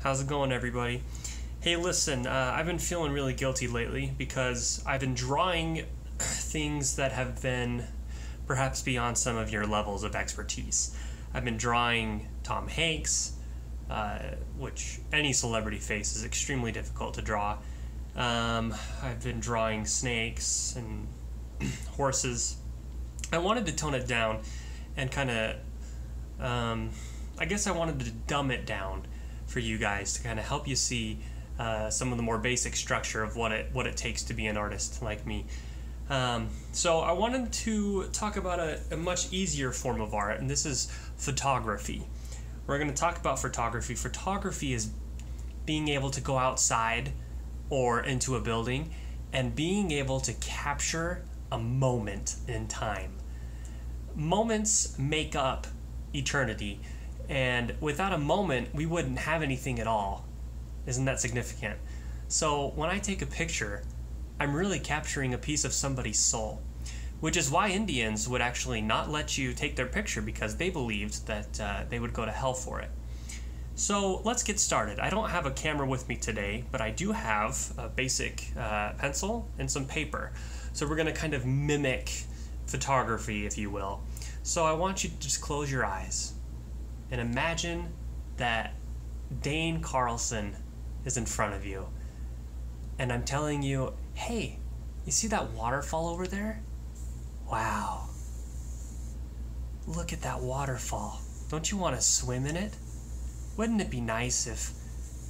How's it going, everybody? Hey, listen, I've been feeling really guilty lately because I've been drawing things that have been perhaps beyond some of your levels of expertise. I've been drawing Tom Hanks, which any celebrity face is extremely difficult to draw. I've been drawing snakes and horses. I wanted to tone it down and kind of, I guess I wanted to dumb it down for you guys to kind of help you see some of the more basic structure of what it takes to be an artist like me. So I wanted to talk about a much easier form of art, and this is photography. We're going to talk about photography. Photography is being able to go outside or into a building and being able to capture a moment in time. Moments make up eternity, and without a moment, we wouldn't have anything at all. Isn't that significant? So when I take a picture, I'm really capturing a piece of somebody's soul, which is why Indians would actually not let you take their picture because they believed that they would go to hell for it. So let's get started. I don't have a camera with me today, but I do have a basic pencil and some paper. So we're going to kind of mimic photography, if you will. So I want you to just close your eyes and imagine that Dane.thomas.carlson is in front of you. And I'm telling you, hey, you see that waterfall over there? Wow. Look at that waterfall. Don't you want to swim in it? Wouldn't it be nice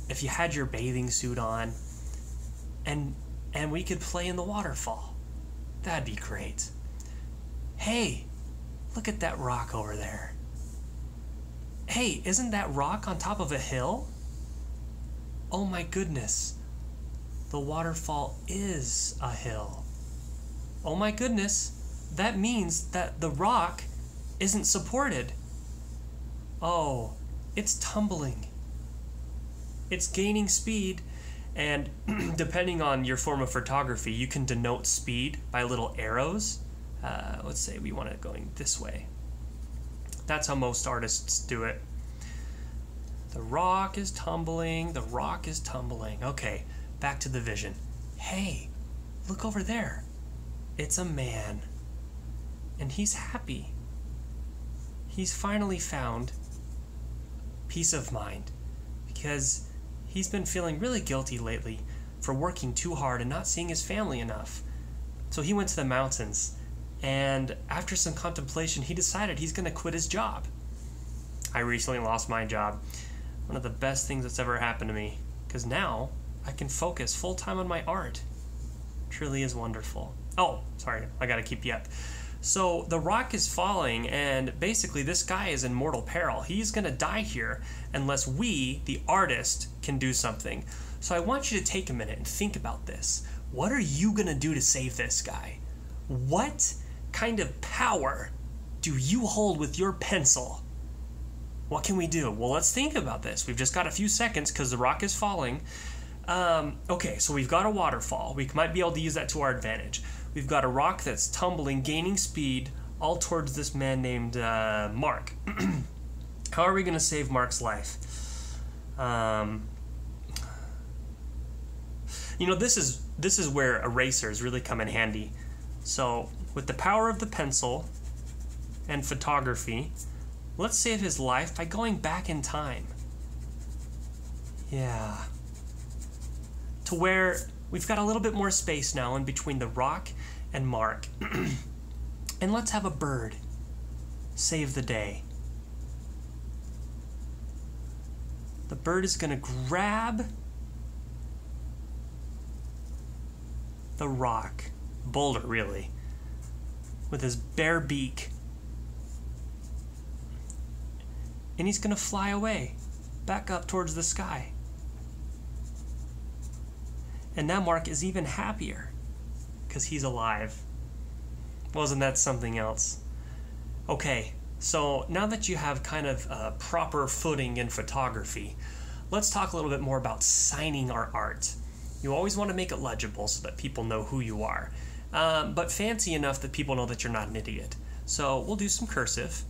if you had your bathing suit on and we could play in the waterfall? That'd be great. Hey, look at that rock over there. Hey, isn't that rock on top of a hill? Oh my goodness. The waterfall is a hill. Oh my goodness. That means that the rock isn't supported. Oh, it's tumbling. It's gaining speed, and depending on your form of photography, you can denote speed by little arrows. Let's say we want it going this way. That's how most artists do it. The rock is tumbling, the rock is tumbling. Okay, back to the vision. Hey, look over there. It's a man, and he's happy. He's finally found peace of mind because he's been feeling really guilty lately for working too hard and not seeing his family enough. So he went to the mountains, and after some contemplation, he decided he's going to quit his job. I recently lost my job. One of the best things that's ever happened to me, because now I can focus full-time on my art. Truly is wonderful. Oh, sorry, I got to keep you up. So the rock is falling, and basically this guy is in mortal peril. He's going to die here unless we, the artist, can do something. So I want you to take a minute and think about this. What are you going to do to save this guy? What kind of power do you hold with your pencil? What can we do? Well, let's think about this. We've just got a few seconds because the rock is falling. Okay, so we've got a waterfall. We might be able to use that to our advantage. We've got a rock that's tumbling, gaining speed, all towards this man named Mark. How are we going to save Mark's life? You know, this is where erasers really come in handy. So, with the power of the pencil and photography, let's save his life by going back in time. Yeah. To where we've got a little bit more space now in between the rock and Mark. And let's have a bird save the day. The bird is going to grab the rock, boulder really, with his bare beak. And he's going to fly away, back up towards the sky. And now Mark is even happier because he's alive. Wasn't that something else? Okay, so now that you have kind of a proper footing in photography, let's talk a little bit more about signing our art. You always want to make it legible so that people know who you are, but fancy enough that people know that you're not an idiot. So we'll do some cursive.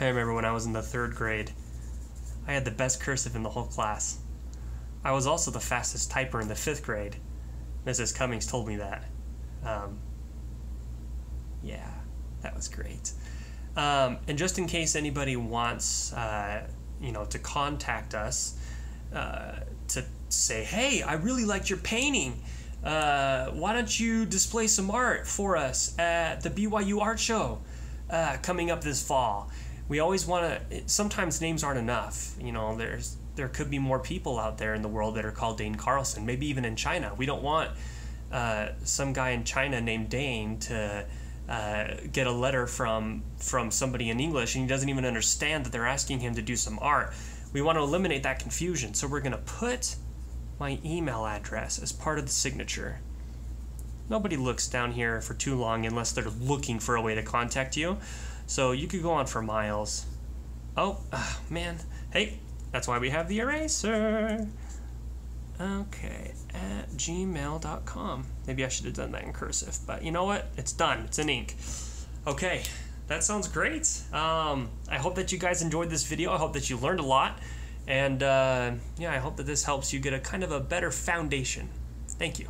I remember when I was in the 3rd grade, I had the best cursive in the whole class. I was also the fastest typer in the 5th grade. Mrs. Cummings told me that. Yeah, that was great. And just in case anybody wants, to contact us, to say, hey, I really liked your painting. Why don't you display some art for us at the BYU Art Show coming up this fall? We always want to, sometimes names aren't enough. There could be more people out there in the world that are called Dane.thomas.carlson, maybe even in China. We don't want some guy in China named Dane to get a letter from somebody in English and he doesn't even understand that they're asking him to do some art. We want to eliminate that confusion, so we're going to put my email address as part of the signature. Nobody looks down here for too long unless they're looking for a way to contact you, so you could go on for miles. Oh, man. Hey, that's why we have the eraser. Okay, at gmail.com. Maybe I should have done that in cursive, but you know what? It's done. It's in ink. Okay, that sounds great. I hope that you guys enjoyed this video. I hope that you learned a lot. And I hope that this helps you get a kind of a better foundation. Thank you.